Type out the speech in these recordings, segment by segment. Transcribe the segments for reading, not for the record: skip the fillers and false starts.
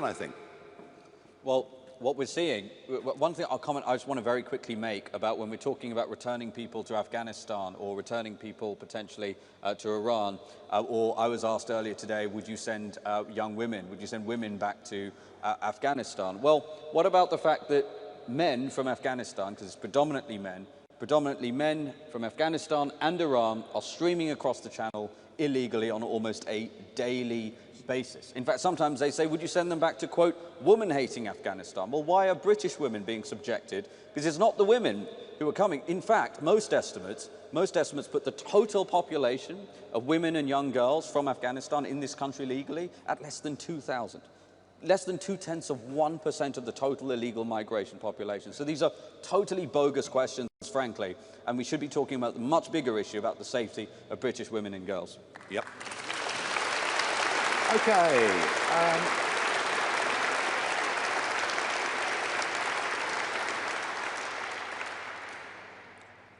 I think. Well, what we're seeing, one thing I'll comment, I just want to very quickly make about when we're talking about returning people to Afghanistan or returning people potentially to Iran, or I was asked earlier today, would you send young women, would you send women back to Afghanistan? Well, what about the fact that men from Afghanistan, because it's predominantly men from Afghanistan and Iran are streaming across the channel illegally on almost a daily basis. In fact, sometimes they say, would you send them back to, quote, woman-hating Afghanistan? Well, why are British women being subjected? Because it's not the women who are coming. In fact, most estimates put the total population of women and young girls from Afghanistan in this country legally at less than 2,000. Less than 0.2% of the total illegal migration population. So these are totally bogus questions, frankly, and we should be talking about the much bigger issue about the safety of British women and girls. Yep. Okay.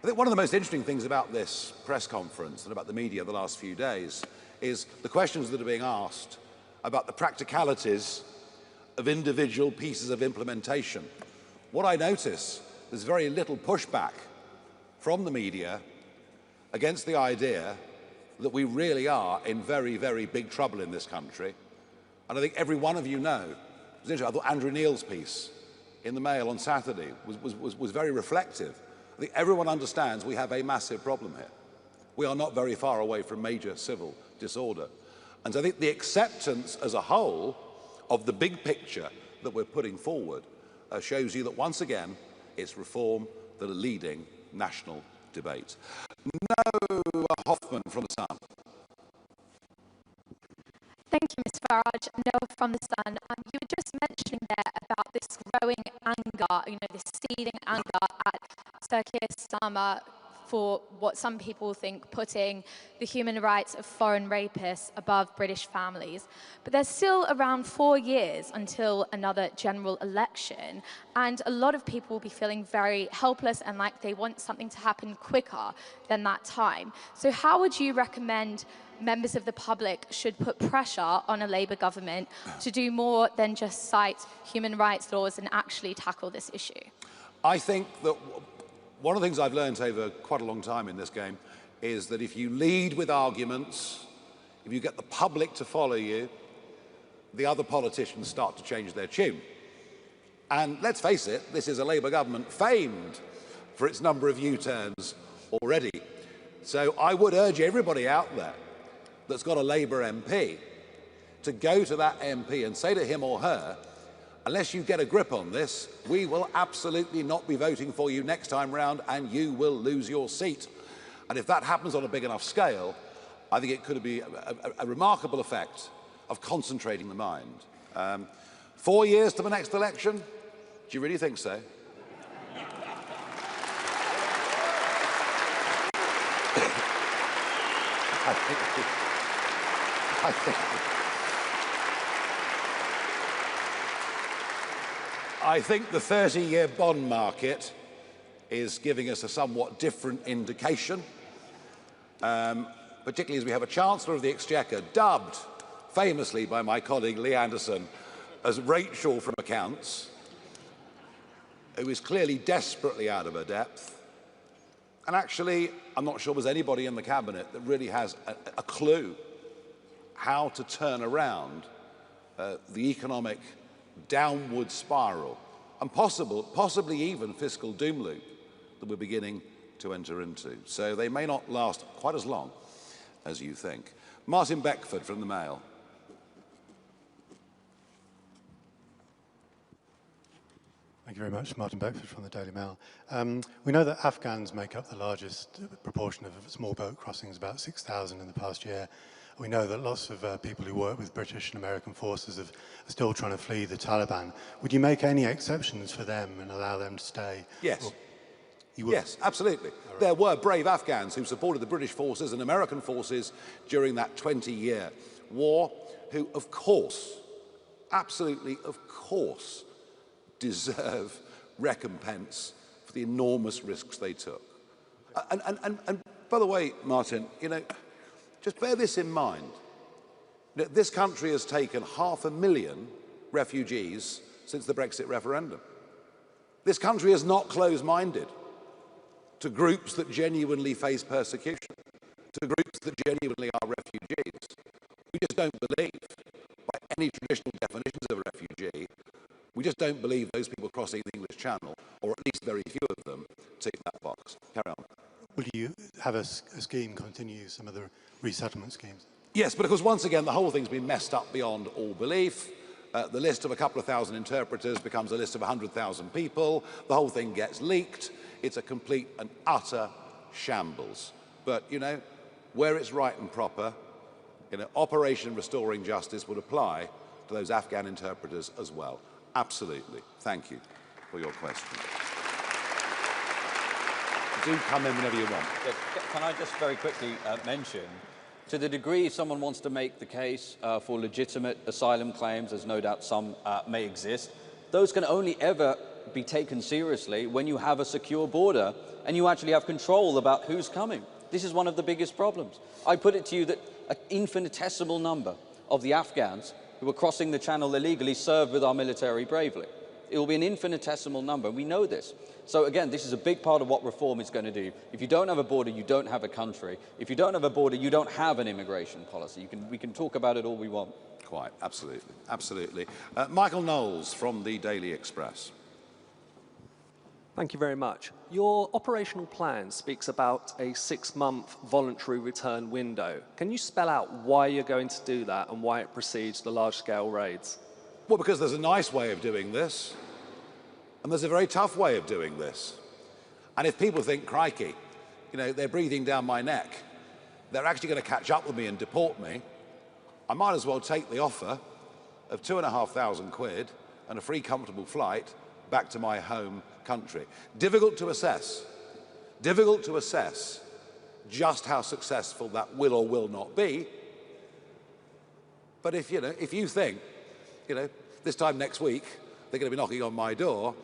I think one of the most interesting things about this press conference and about the media the last few days is the questions that are being asked about the practicalities of individual pieces of implementation. What I notice, there's very little pushback from the media against the idea that we really are in very, very big trouble in this country. And I think every one of you know, it was interesting, I thought Andrew Neil's piece in the Mail on Saturday was very reflective. I think everyone understands we have a massive problem here. We are not very far away from major civil disorder. And so I think the acceptance as a whole of the big picture that we're putting forward shows you that once again, it's reform that are leading national debate. Noah Hoffman from The Sun. Thank you, Ms. Farage. Noah from The Sun. You were just mentioning there about this growing anger, this seething anger at Sir Keir Starmer for what some people think putting the human rights of foreign rapists above British families. But there's still around 4 years until another general election, and a lot of people will be feeling very helpless and like they want something to happen quicker than that time. So how would you recommend members of the public should put pressure on a Labour government to do more than just cite human rights laws and actually tackle this issue? I think that one of the things I've learned over quite a long time in this game is that if you lead with arguments, if you get the public to follow you, the other politicians start to change their tune. And let's face it, this is a Labour government famed for its number of U-turns already. So I would urge everybody out there that's got a Labour MP to go to that MP and say to him or her, unless you get a grip on this, we will absolutely not be voting for you next time round and you will lose your seat. And if that happens on a big enough scale, I think it could be a remarkable effect of concentrating the mind. 4 years to the next election? Do you really think so? I think the 30-year bond market is giving us a somewhat different indication, particularly as we have a Chancellor of the Exchequer dubbed famously by my colleague Lee Anderson as Rachel from accounts, who is clearly desperately out of her depth. And actually, I'm not sure there's anybody in the cabinet that really has a clue how to turn around the economic downward spiral and possibly even fiscal doom loop that we're beginning to enter into. So they may not last quite as long as you think. Martin Beckford from the Mail. Thank you very much. Martin Beckford from the Daily Mail. We know that Afghans make up the largest proportion of small boat crossings, about 6,000 in the past year. We know that lots of people who work with British and American forces are still trying to flee the Taliban. Would you make any exceptions for them and allow them to stay? Yes. You would? Yes, absolutely. Right. There were brave Afghans who supported the British forces and American forces during that 20-year war, who, of course, absolutely, of course, deserve recompense for the enormous risks they took. And by the way, Martin, just bear this in mind. This country has taken 500,000 refugees since the Brexit referendum. This country is not closed-minded to groups that genuinely face persecution, to groups that genuinely are refugees. We just don't believe, by any traditional definitions of a refugee, we just don't believe those people crossing the English Channel, or at least very few of them, tick that box. Carry on. Will you have a scheme continue some of the resettlement schemes? Yes, because once again, the whole thing's been messed up beyond all belief. The list of a couple of thousand interpreters becomes a list of 100,000 people. The whole thing gets leaked. It's a complete and utter shambles. But, you know, where it's right and proper, you know, Operation Restoring Justice would apply to those Afghan interpreters as well. Absolutely. Thank you for your question. Do come in whenever you want. Can I just very quickly mention, to the degree someone wants to make the case for legitimate asylum claims, as no doubt some may exist, those can only ever be taken seriously when you have a secure border and you actually have control about who's coming. This is one of the biggest problems. I put it to you that an infinitesimal number of the Afghans who are crossing the Channel illegally serve with our military bravely. It will be an infinitesimal number. We know this. So again, this is a big part of what reform is going to do. If you don't have a border, you don't have a country. If you don't have a border, you don't have an immigration policy. We can talk about it all we want. Quite, absolutely, absolutely. Michael Knowles from the Daily Express. Thank you very much. Your operational plan speaks about a 6-month voluntary return window. Can you spell out why you're going to do that and why it precedes the large-scale raids? Well, because there's a nice way of doing this, and there's a very tough way of doing this. And if people think, crikey, you know, they're breathing down my neck, they're actually going to catch up with me and deport me, I might as well take the offer of £2,500 and a free, comfortable flight back to my home country. Difficult to assess just how successful that will or will not be. But if you think, you know, this time next week they're going to be knocking on my door,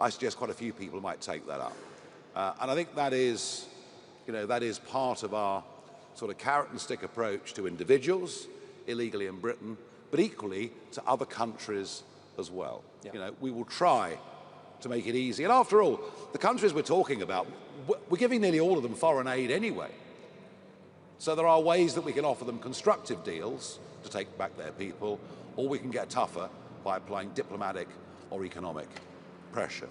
I suggest quite a few people might take that up. And I think that is, you know, that is part of our sort of carrot and stick approach to individuals illegally in Britain, but equally to other countries as well. Yeah. You know, we will try to make it easy. And after all, the countries we're talking about, we're giving nearly all of them foreign aid anyway. So there are ways that we can offer them constructive deals to take back their people, or we can get tougher by applying diplomatic or economic pressure.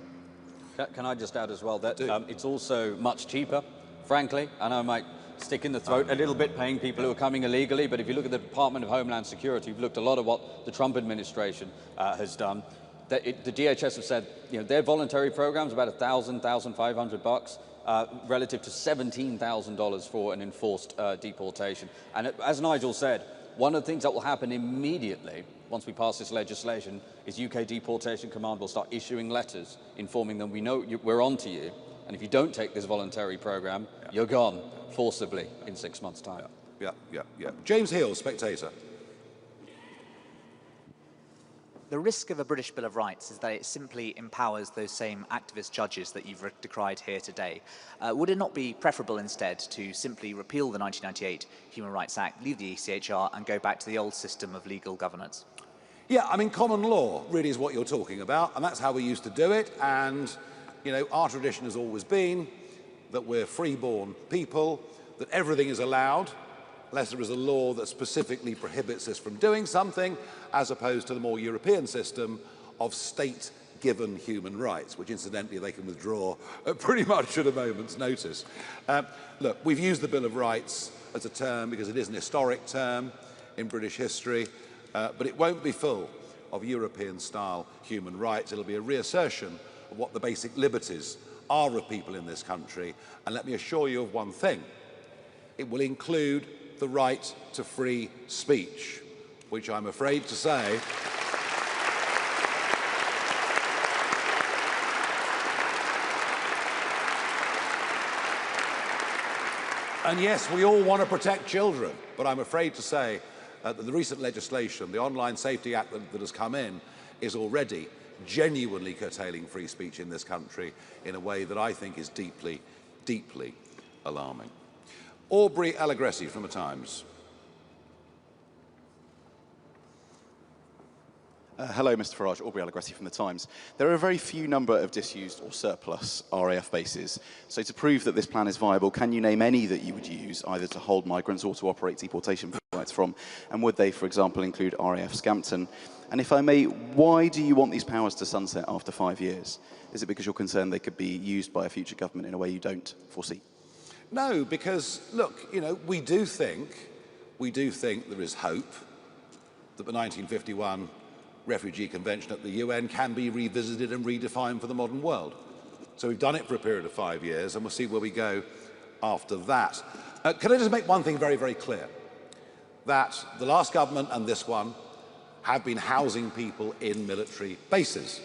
Can I just add as well that it's also much cheaper, frankly, and I might stick in the throat a little bit paying people who are coming illegally, but if you look at the Department of Homeland Security, you've looked a lot at what the Trump administration has done. The DHS have said, you know, their voluntary program's about $1,000, $1,500 relative to $17,000 for an enforced deportation. And as Nigel said, one of the things that will happen immediately once we pass this legislation is UK Deportation Command will start issuing letters informing them, we know we're on to you, and if you don't take this voluntary program, you're gone forcibly in 6 months' time. Yeah. James Hill, Spectator. The risk of a British Bill of Rights is that it simply empowers those same activist judges that you've decried here today. Would it not be preferable instead to simply repeal the 1998 Human Rights Act, leave the ECHR and go back to the old system of legal governance? Yeah, I mean, common law really is what you're talking about, and that's how we used to do it. And, you know, our tradition has always been that we're free-born people, that everything is allowed, unless there is a law that specifically prohibits us from doing something, as opposed to the more European system of state-given human rights, which incidentally they can withdraw pretty much at a moment's notice. Look, we've used the Bill of Rights as a term because it is an historic term in British history, but it won't be full of European-style human rights. It'll be a reassertion of what the basic liberties are of people in this country. And let me assure you of one thing. It will include the right to free speech, which I'm afraid to say and yes, we all want to protect children, but I'm afraid to say that the recent legislation, the Online Safety Act that has come in, is already genuinely curtailing free speech in this country in a way that I think is deeply, deeply alarming. Aubrey Allegressi from The Times. Hello, Mr. Farage, Aubrey Allegretti from The Times. There are a very few number of disused or surplus RAF bases. So to prove that this plan is viable, can you name any that you would use, either to hold migrants or to operate deportation flights from? And would they, for example, include RAF Scampton? And if I may, why do you want these powers to sunset after 5 years? Is it because you're concerned they could be used by a future government in a way you don't foresee? No, because, look, you know, we do think there is hope that the 1951 Refugee Convention at the UN can be revisited and redefined for the modern world. So we've done it for a period of 5 years, and we'll see where we go after that. Can I just make one thing very, very clear? That the last government and this one have been housing people in military bases.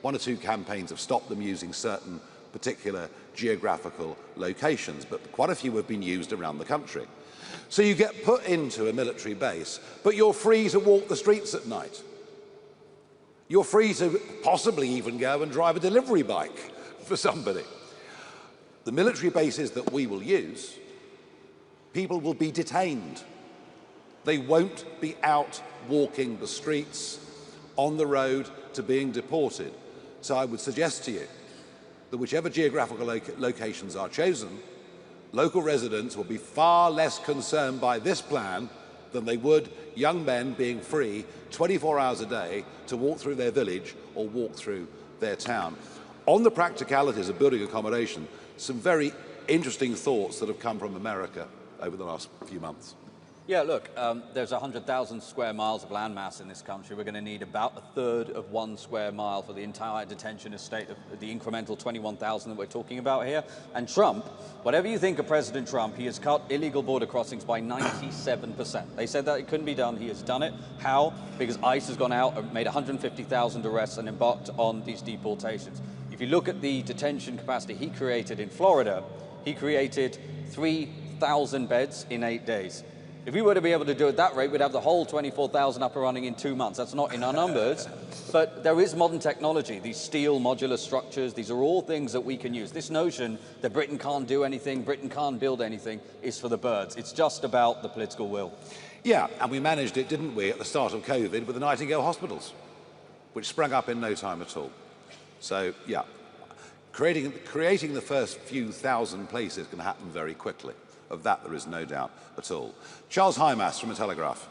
1 or 2 campaigns have stopped them using certain particular geographical locations, but quite a few have been used around the country. So you get put into a military base, but you're free to walk the streets at night. You're free to possibly even go and drive a delivery bike for somebody. The military bases that we will use, people will be detained. They won't be out walking the streets, on the road to being deported. So I would suggest to you that whichever geographical locations are chosen, local residents will be far less concerned by this plan than they would young men being free 24 hours a day to walk through their village or walk through their town. On the practicalities of building accommodation, some very interesting thoughts that have come from America over the last few months. Yeah, look, there's 100,000 square miles of landmass in this country. We're going to need about 1/3 of 1 square mile for the entire detention estate of the incremental 21,000 that we're talking about here. And Trump, whatever you think of President Trump, he has cut illegal border crossings by 97%. They said that it couldn't be done. He has done it. How? Because ICE has gone out and made 150,000 arrests and embarked on these deportations. If you look at the detention capacity he created in Florida, he created 3,000 beds in 8 days. If we were to be able to do it at that rate, we'd have the whole 24,000 up and running in 2 months. That's not in our numbers, but there is modern technology. These steel modular structures, these are all things that we can use. This notion that Britain can't do anything, Britain can't build anything, is for the birds. It's just about the political will. Yeah, and we managed it, didn't we, at the start of COVID with the Nightingale hospitals, which sprang up in no time at all. So, yeah, creating the first few thousand places can happen very quickly. Of that, there is no doubt at all. Charles Hymas from The Telegraph.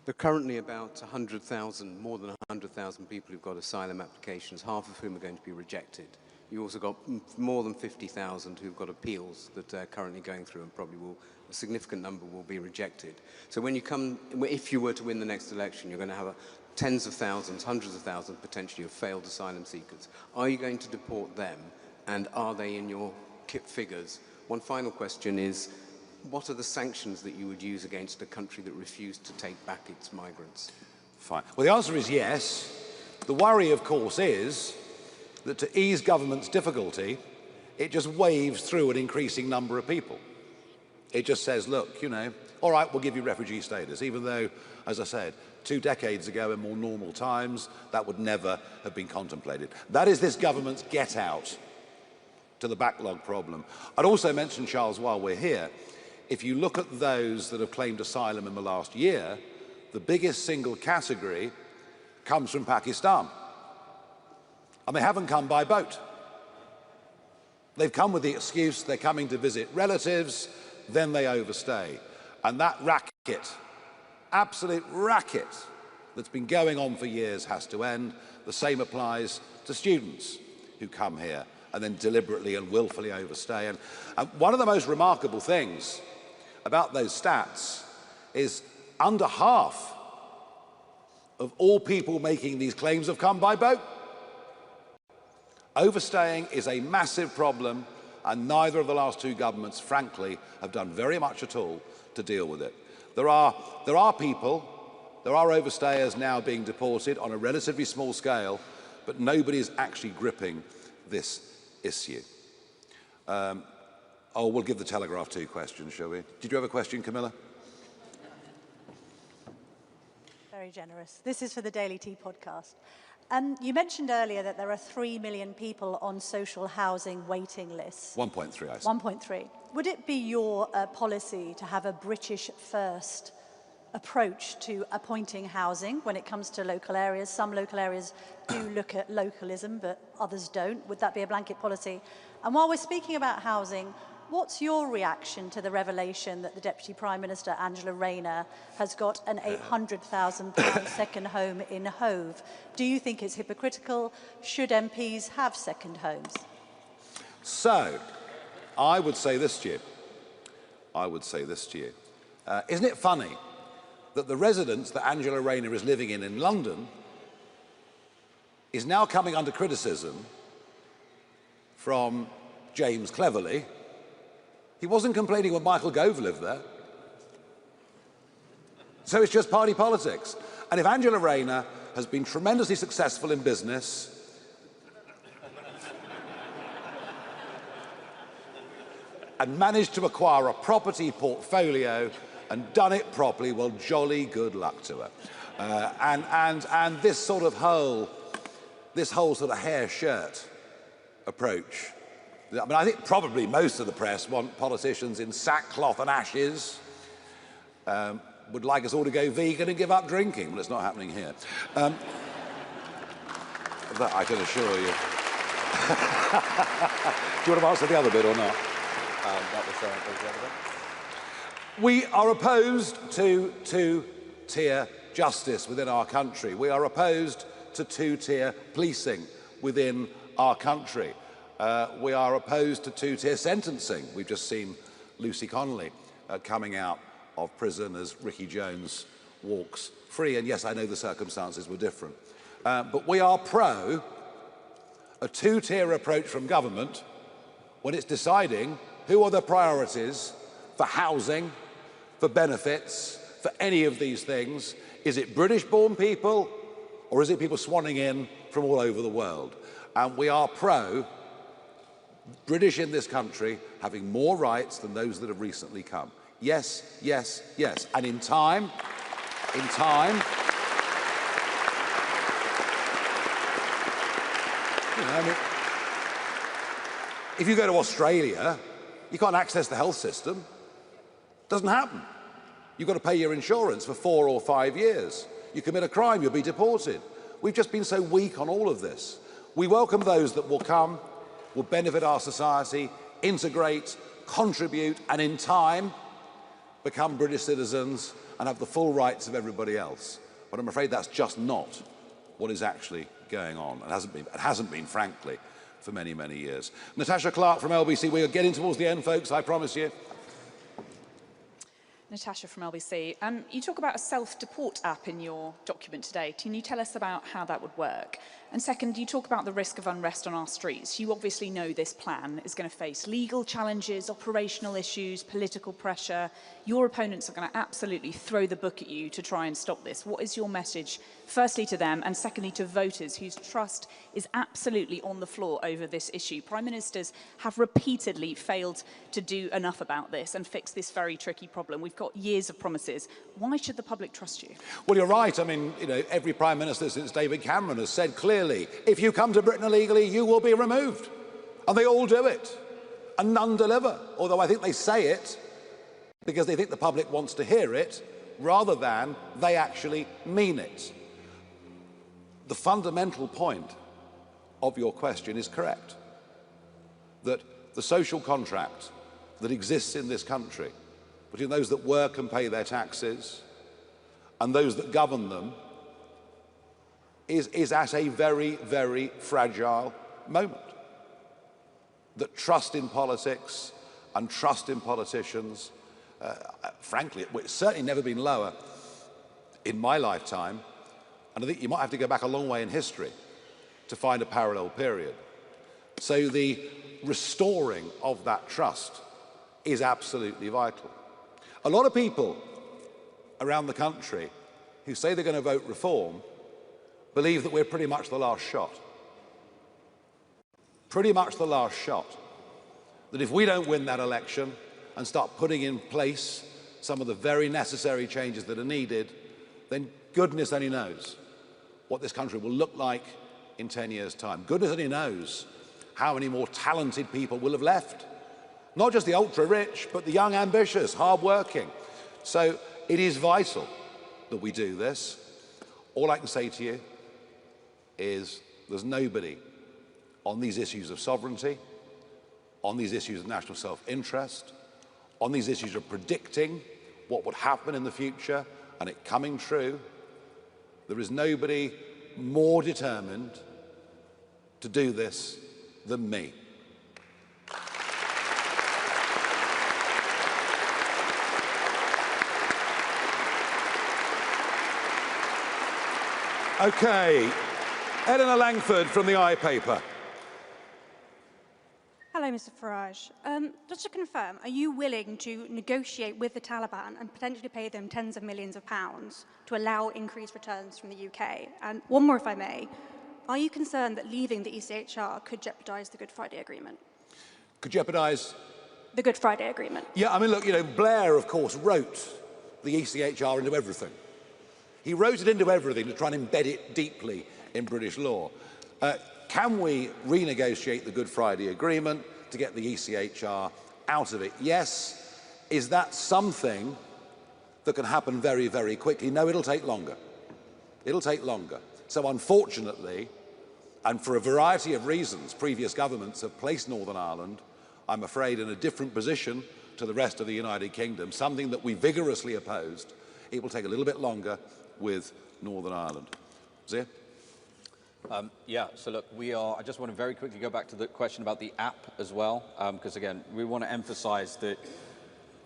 There are currently about 100,000, more than 100,000 people who've got asylum applications, half of whom are going to be rejected. You also got more than 50,000 who've got appeals that are currently going through, and probably a significant number will be rejected. So when you come, if you were to win the next election, you're going to have tens of thousands, hundreds of thousands potentially of failed asylum seekers. Are you going to deport them? And are they in your figures? One final question is, what are the sanctions that you would use against a country that refused to take back its migrants? Fine. Well, the answer is yes. The worry, of course, is that to ease government's difficulty, it just waves through an increasing number of people. It just says, look, you know, all right, we'll give you refugee status, even though, as I said, 2 decades ago in more normal times, that would never have been contemplated. That is this government's get out to the backlog problem. I'd also mention, Charles, while we're here, if you look at those that have claimed asylum in the last year, the biggest single category comes from Pakistan. And they haven't come by boat. They've come with the excuse they're coming to visit relatives, then they overstay. And that racket, absolute racket, that's been going on for years has to end. The same applies to students who come here and then deliberately and willfully overstay. And one of the most remarkable things about those stats is under half of all people making these claims have come by boat. Overstaying is a massive problem, and neither of the last 2 governments, frankly, have done very much at all to deal with it. There are overstayers now being deported on a relatively small scale, but nobody is actually gripping this issue. We'll give the Telegraph 2 questions, shall we? Did you have a question, Camilla? Very generous. This is for the Daily Tea podcast. You mentioned earlier that there are 3 million people on social housing waiting lists. 1.3, I said. 1.3. Would it be your policy to have a British first approach to appointing housing when it comes to local areas. Some local areas do look at localism, but others don't. Would that be a blanket policy? And while we're speaking about housing, what's your reaction to the revelation that the Deputy Prime Minister, Angela Rayner, has got an £800,000 second home in Hove? Do you think it's hypocritical? Should MPs have second homes? So, I would say this to you. Isn't it funny that the residence that Angela Rayner is living in London is now coming under criticism from James Cleverly? He wasn't complaining when Michael Gove lived there. So it's just party politics. And if Angela Rayner has been tremendously successful in business, and managed to acquire a property portfolio and done it properly, well, jolly good luck to her. And this whole sort of hair shirt approach, I mean, I think probably most of the press want politicians in sackcloth and ashes, would like us all to go vegan and give up drinking. Well, it's not happening here. That I can assure you. Do you want to answer the other bit or not? That was the other bit. We are opposed to two-tier justice within our country. We are opposed to two-tier policing within our country. We are opposed to two-tier sentencing. We've just seen Lucy Connolly coming out of prison as Ricky Jones walks free. And yes, I know the circumstances were different. But we are pro a two-tier approach from government when it's deciding who are the priorities for housing, for benefits, for any of these things. Is it British-born people, or is it people swanning in from all over the world? And we are pro British in this country having more rights than those that have recently come. Yes, yes, yes. And in time, you know, I mean, if you go to Australia, you can't access the health system. Doesn't happen. You've got to pay your insurance for 4 or 5 years. You commit a crime, you'll be deported. We've just been so weak on all of this. We welcome those that will come, will benefit our society, integrate, contribute, and in time become British citizens and have the full rights of everybody else. But I'm afraid that's just not what is actually going on. It hasn't been, frankly, for many, many years. Natasha Clark from LBC. We are getting towards the end, folks, I promise you. Natasha from LBC. You talk about a self-deport app in your document today. Can you tell us about how that would work? And second, you talk about the risk of unrest on our streets. You obviously know this plan is going to face legal challenges, operational issues, political pressure. Your opponents are going to absolutely throw the book at you to try and stop this. What is your message, firstly to them, and secondly to voters whose trust is absolutely on the floor over this issue? Prime Ministers have repeatedly failed to do enough about this and fix this very tricky problem. We've got years of promises. Why should the public trust you? Well, you're right. I mean, you know, every Prime Minister since David Cameron has said clearly, if you come to Britain illegally, you will be removed. And they all do it. And none deliver. Although I think they say it because they think the public wants to hear it rather than they actually mean it. The fundamental point of your question is correct. That the social contract that exists in this country between those that work and pay their taxes and those that govern them is at a very, very fragile moment. That trust in politics and trust in politicians, frankly, it's certainly never been lower in my lifetime, and I think you might have to go back a long way in history to find a parallel period. So the restoring of that trust is absolutely vital. A lot of people around the country who say they're going to vote reform believe that we're pretty much the last shot. Pretty much the last shot. That if we don't win that election and start putting in place some of the very necessary changes that are needed, then goodness only knows what this country will look like in 10 years' time. Goodness only knows how many more talented people will have left. Not just the ultra-rich, but the young, ambitious, hard-working. So it is vital that we do this. All I can say to you is there's nobody on these issues of sovereignty, on these issues of national self-interest, on these issues of predicting what would happen in the future and it coming true. There is nobody more determined to do this than me. Okay, Eleanor Langford from the iPaper. Hello, Mr. Farage. Just to confirm, are you willing to negotiate with the Taliban and potentially pay them tens of millions of pounds to allow increased returns from the UK? And one more, if I may. Are you concerned that leaving the ECHR could jeopardise the Good Friday Agreement? Could jeopardise? The Good Friday Agreement. Yeah, I mean, look, you know, Blair, of course, wrote the ECHR into everything. He wrote it into everything to try and embed it deeply in British law. Can we renegotiate the Good Friday Agreement to get the ECHR out of it? Yes. Is that something that can happen very, very quickly? No, it'll take longer. It'll take longer. So unfortunately, and for a variety of reasons, previous governments have placed Northern Ireland, I'm afraid, in a different position to the rest of the United Kingdom, something that we vigorously opposed. It will take a little bit longer with Northern Ireland. Zia? Yeah, so look, I just want to very quickly go back to the question about the app as well, because again, we want to emphasize that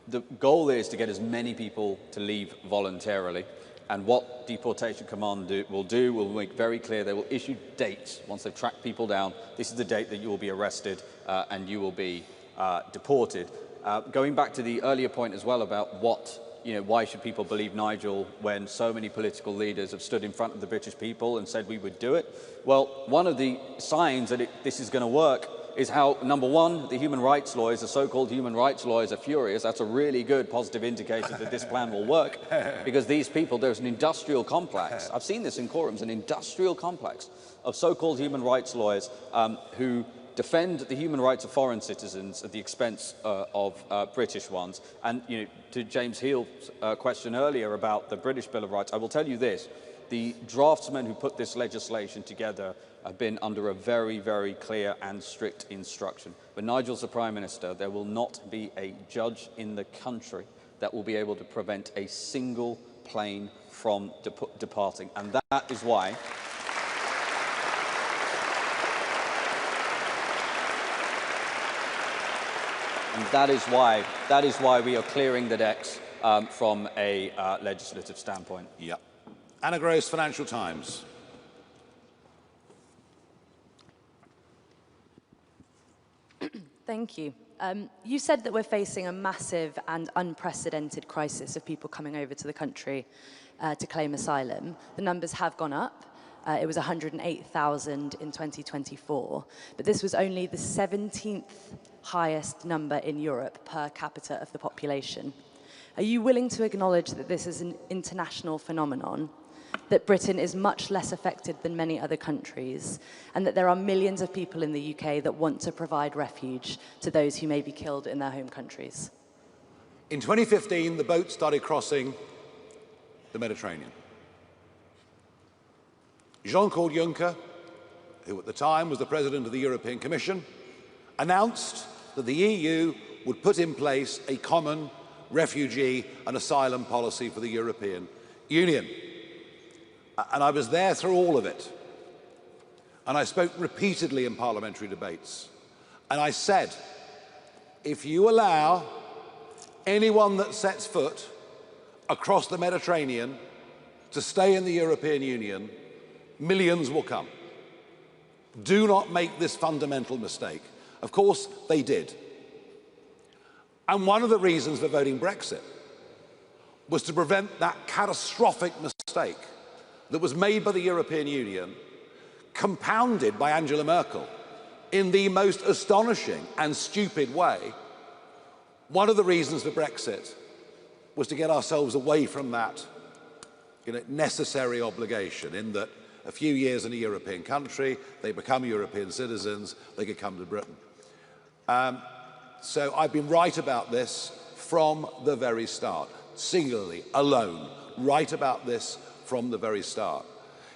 the goal is to get as many people to leave voluntarily. And what Deportation Command will make very clear, they will issue dates once they've tracked people down. This is the date that you will be arrested and you will be deported. Going back to the earlier point as well about why should people believe Nigel when so many political leaders have stood in front of the British people and said we would do it? Well, one of the signs that this is going to work is how, number one, the human rights lawyers, the so-called human rights lawyers, are furious. That's a really good positive indicator that this plan will work, because these people, there's an industrial complex. I've seen this in courtrooms, an industrial complex of so-called human rights lawyers who defend the human rights of foreign citizens at the expense of British ones. And to James Heal's question earlier about the British Bill of Rights, I will tell you this. The draftsmen who put this legislation together have been under a very, very clear and strict instruction. When Nigel's the Prime Minister, there will not be a judge in the country that will be able to prevent a single plane from departing. And that is why... And that is why we are clearing the decks from a legislative standpoint. Yeah. Anna Gross, Financial Times. Thank you. You said that we're facing a massive and unprecedented crisis of people coming over to the country to claim asylum. The numbers have gone up. It was 108,000 in 2024, but this was only the 17th highest number in Europe per capita of the population. Are you willing to acknowledge that this is an international phenomenon, that Britain is much less affected than many other countries, and that there are millions of people in the UK that want to provide refuge to those who may be killed in their home countries? In 2015, the boats started crossing the Mediterranean. Jean-Claude Juncker, who at the time was the President of the European Commission, announced that the EU would put in place a common refugee and asylum policy for the European Union. And I was there through all of it. And I spoke repeatedly in parliamentary debates. And I said, if you allow anyone that sets foot across the Mediterranean to stay in the European Union, millions will come. Do not make this fundamental mistake. Of course, they did. And one of the reasons for voting Brexit was to prevent that catastrophic mistake that was made by the European Union, compounded by Angela Merkel in the most astonishing and stupid way. One of the reasons for Brexit was to get ourselves away from that necessary obligation, in that a few years in a European country, they become European citizens, they could come to Britain. So I've been right about this from the very start, singularly, alone, right about this from the very start.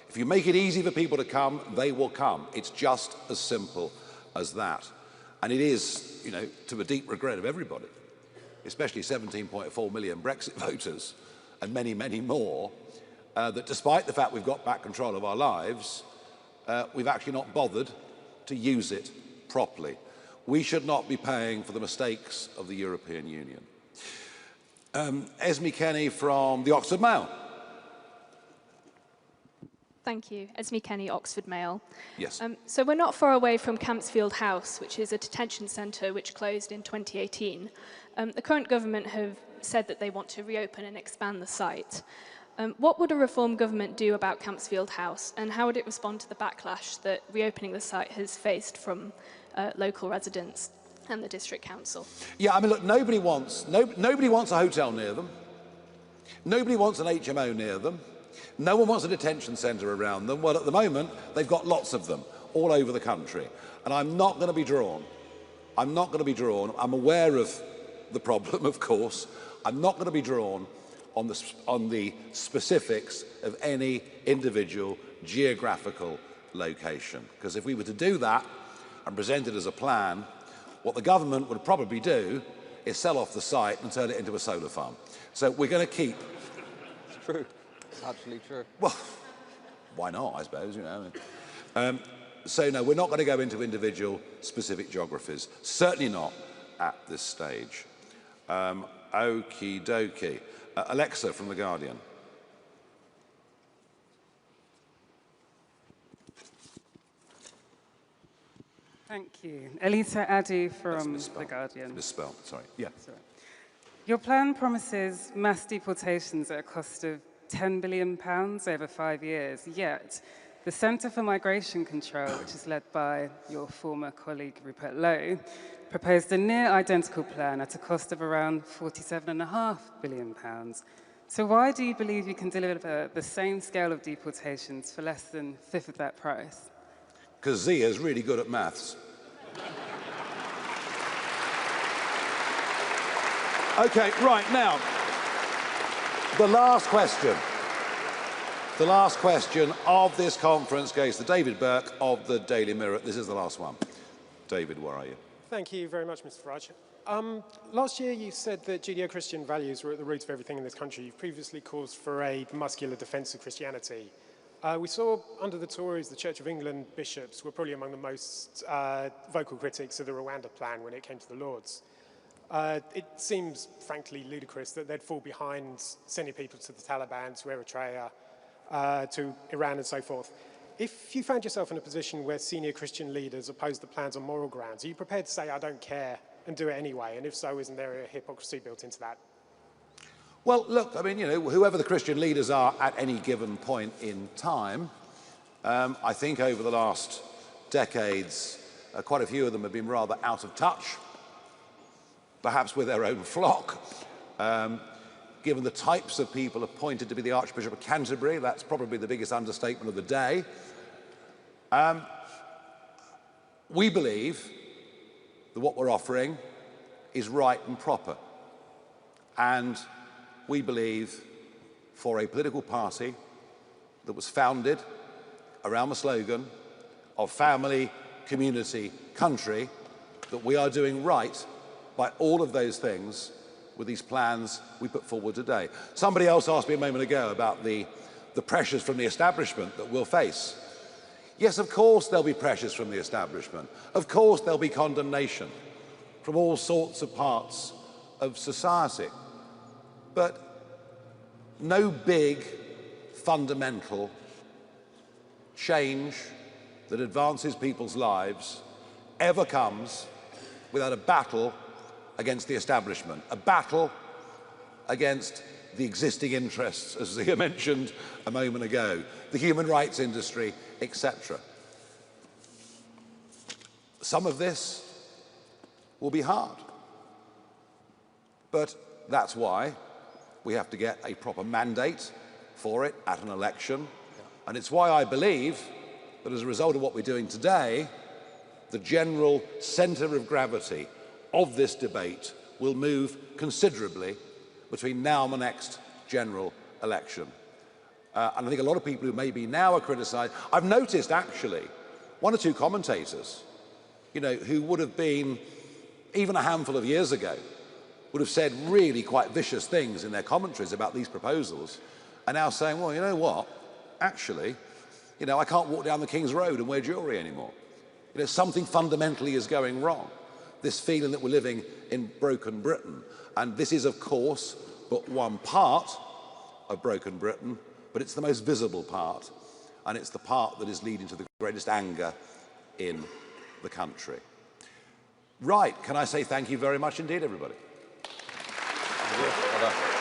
If you make it easy for people to come, they will come. It's just as simple as that. And it is, you know, to the deep regret of everybody, especially 17.4 million Brexit voters and many, many more, that despite the fact we've got back control of our lives, we've actually not bothered to use it properly. We should not be paying for the mistakes of the European Union. Esme Kenny from the Oxford Mail. Thank you. Esme Kenny, Oxford Mail. Yes. So we're not far away from Campsfield House, which is a detention centre which closed in 2018. The current government have said that they want to reopen and expand the site. What would a reform government do about Campsfield House, and how would it respond to the backlash that reopening the site has faced from local residents and the district council? Yeah, I mean, look, nobody wants a hotel near them. Nobody wants an HMO near them. No one wants a detention centre around them. Well, at the moment, they've got lots of them all over the country. And I'm not going to be drawn. I'm not going to be drawn. I'm aware of the problem, of course. I'm not going to be drawn on the specifics of any individual geographical location. Because if we were to do that and present it as a plan, what the government would probably do is sell off the site and turn it into a solar farm. So we're going to keep... It's true. It's actually true. Well, why not, I suppose, you know. So no, we're not going to go into individual specific geographies. Certainly not at this stage. Okie dokie. Alexa from The Guardian. Thank you. Elisa Addy from The Guardian. Misspelled, sorry. Yeah. Sorry. Your plan promises mass deportations at a cost of £10 billion over 5 years, yet the Centre for Migration Control, which is led by your former colleague Rupert Lowe, proposed a near identical plan at a cost of around £47.5 billion. So why do you believe you can deliver the same scale of deportations for less than a fifth of that price? Because Zia's really good at maths. Okay, right, now, the last question. The last question of this conference goes to David Burke of the Daily Mirror. This is the last one. David, where are you? Thank you very much, Mr. Farage. Last year you said that Judeo-Christian values were at the root of everything in this country. You've previously called for a muscular defence of Christianity. We saw under the Tories, the Church of England bishops were probably among the most vocal critics of the Rwanda plan when it came to the Lords. It seems, frankly, ludicrous that they'd fall behind sending people to the Taliban, to Eritrea, to Iran and so forth. If you found yourself in a position where senior Christian leaders opposed the plans on moral grounds, are you prepared to say, I don't care, and do it anyway? And if so, isn't there a hypocrisy built into that? Well, look, I mean, you know, whoever the Christian leaders are at any given point in time, I think over the last decades, quite a few of them have been rather out of touch, perhaps with their own flock. Given the types of people appointed to be the Archbishop of Canterbury, that's probably the biggest understatement of the day. We believe that what we're offering is right and proper. And we believe for a political party that was founded around the slogan of family, community, country, that we are doing right by all of those things with these plans we put forward today. Somebody else asked me a moment ago about the pressures from the establishment that we'll face. Yes, of course there'll be pressures from the establishment. Of course there'll be condemnation from all sorts of parts of society. But no big, fundamental change that advances people's lives ever comes without a battle against the establishment, a battle against the existing interests, as Zia mentioned a moment ago, the human rights industry, etc. Some of this will be hard, but that's why we have to get a proper mandate for it at an election, and it's why I believe that as a result of what we're doing today, the general centre of gravity of this debate will move considerably between now and the next general election. And I think a lot of people who maybe now are criticised, I've noticed actually one or two commentators, you know, who would have been, even a handful of years ago, would have said really quite vicious things in their commentaries about these proposals, are now saying, well, you know what, actually, you know, I can't walk down the King's Road and wear jewellery anymore. You know, something fundamentally is going wrong. This feeling that we're living in broken Britain. And this is, of course, but one part of broken Britain, but it's the most visible part. And it's the part that is leading to the greatest anger in the country. Right, can I say thank you very much indeed, everybody? Well done.